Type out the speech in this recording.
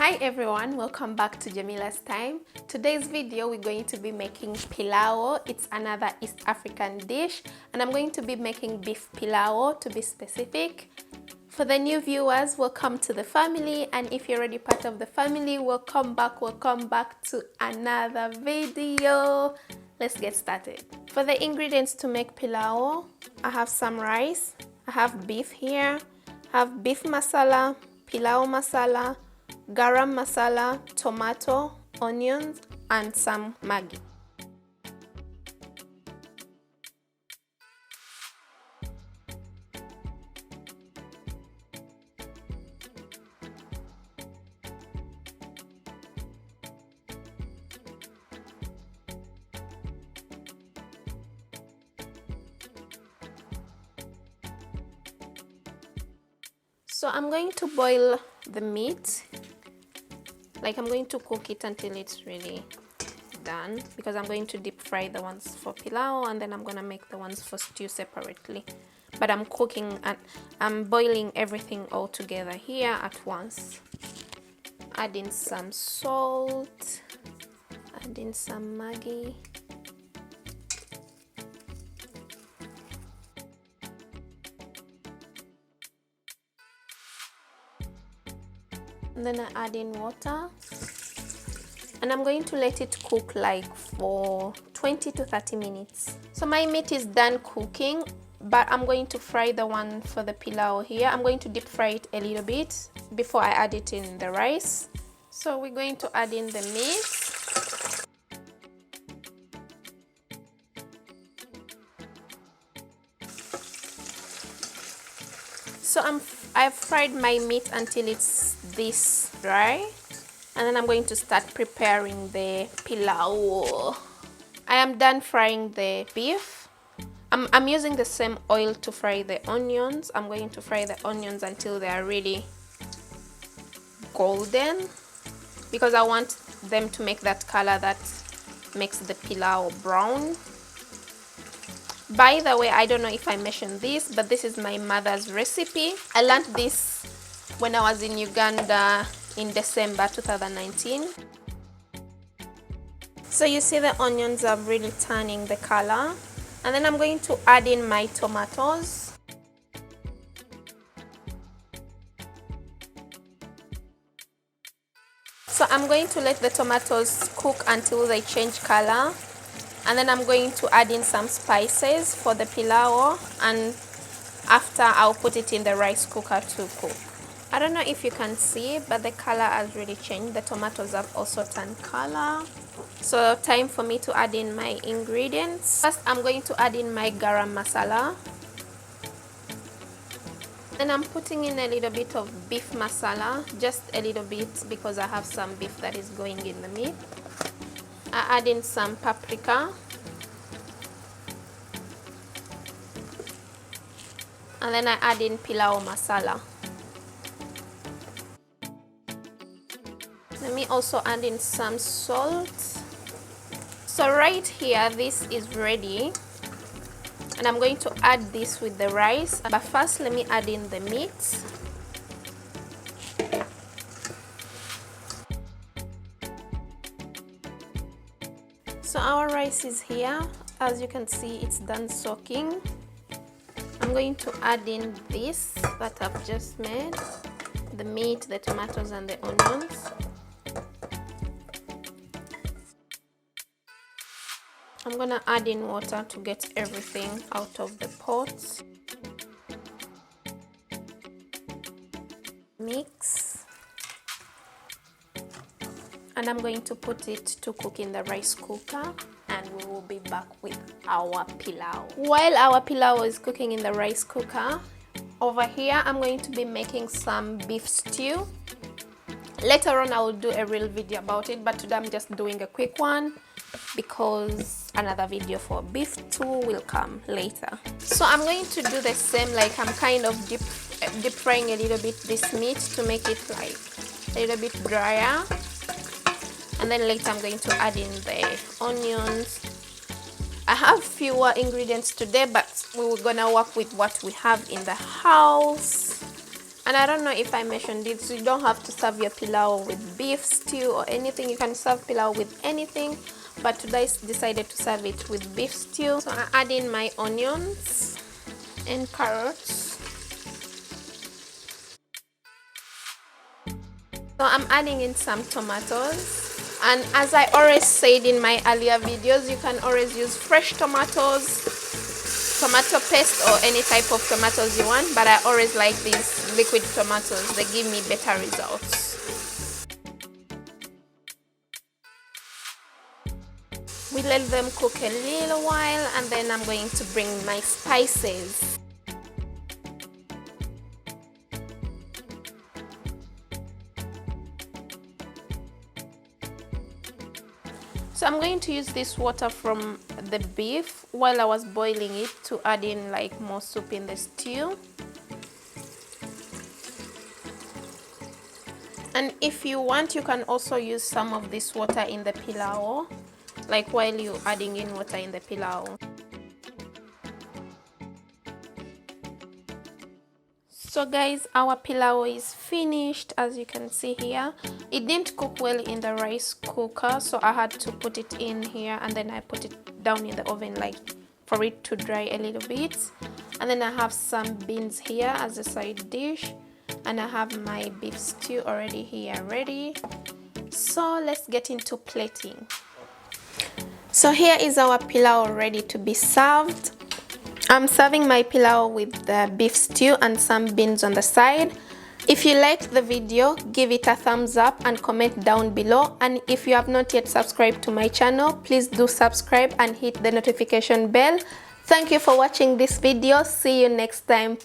Hi everyone, welcome back to Jamila's Time. Today's video we're going to be making pilau. It's another East African dish and I'm going to be making beef pilau to be specific. For the new viewers, welcome to the family, and if you're already part of the family, welcome back to another video. Let's get started. For the ingredients to make pilau, I have some rice, I have beef here, I have beef masala, pilau masala, garam masala, tomato, onions, and some Maggi. So I'm going to boil the meat. Like I'm going to cook it until it's really done, because I'm going to deep fry the ones for pilau and then I'm gonna make the ones for stew separately. But I'm cooking and I'm boiling everything all together here at once. Adding some salt, adding some Maggi. And then I add in water and I'm going to let it cook like for 20 to 30 minutes. So my meat is done cooking, but I'm going to fry the one for the pilau here. I'm going to deep fry it a little bit before I add it in the rice. So we're going to add in the meat. So I've fried my meat until it's this dry, and then I'm going to start preparing the pilau. I am done frying the beef. I'm using the same oil to fry the onions. I'm going to fry the onions until they are really golden, because I want them to make that color that makes the pilau brown. By the way, I don't know if I mentioned this, but this is my mother's recipe. I learned this when I was in Uganda in December 2019. So you see the onions are really turning the color, and then I'm going to add in my tomatoes. So I'm going to let the tomatoes cook until they change color, and then I'm going to add in some spices for the pilau, and after I'll put it in the rice cooker to cook. I don't know if you can see, but the color has really changed. The tomatoes have also turned color. So time for me to add in my ingredients. First, I'm going to add in my garam masala. And I'm putting in a little bit of beef masala, just a little bit, because I have some beef that is going in the meat. I add in some paprika. And then I add in pilau masala. Let me also add in some salt. So right here, this is ready. And I'm going to add this with the rice. But first, let me add in the meat. So our rice is here. As you can see, it's done soaking. I'm going to add in this that I've just made. The meat, the tomatoes, and the onions. I'm gonna add in water to get everything out of the pot. Mix. And I'm going to put it to cook in the rice cooker, and we will be back with our pilau. While our pilau is cooking in the rice cooker, over here I'm going to be making some beef stew. Later on I will do a real video about it, but today I'm just doing a quick one because another video for beef stew will come later. So I'm going to do the same, like I'm kind of deep frying a little bit this meat to make it like a little bit drier. And then later I'm going to add in the onions. I have fewer ingredients today, but we were gonna work with what we have in the house. And I don't know if I mentioned it, so you don't have to serve your pilau with beef stew or anything. You can serve pilau with anything, but today I decided to serve it with beef stew. So I add in my onions and carrots. So I'm adding in some tomatoes. And as I always said in my earlier videos, you can always use fresh tomatoes, tomato paste, or any type of tomatoes you want, but I always like these liquid tomatoes. They give me better results. We let them cook a little while, and then I'm going to bring my spices. So I'm going to use this water from the beef while I was boiling it to add in like more soup in the stew. And if you want, you can also use some of this water in the pilau, like while you're adding in water in the pilau. So guys, our pilau is finished. As you can see here, it didn't cook well in the rice cooker, so I had to put it in here, and then I put it down in the oven like for it to dry a little bit. And then I have some beans here as a side dish, and I have my beef stew already here ready. So let's get into plating. So here is our pilau ready to be served. I'm serving my pilau with the beef stew and some beans on the side. If you liked the video, give it a thumbs up and comment down below. And if you have not yet subscribed to my channel, please do subscribe and hit the notification bell. Thank you for watching this video. See you next time.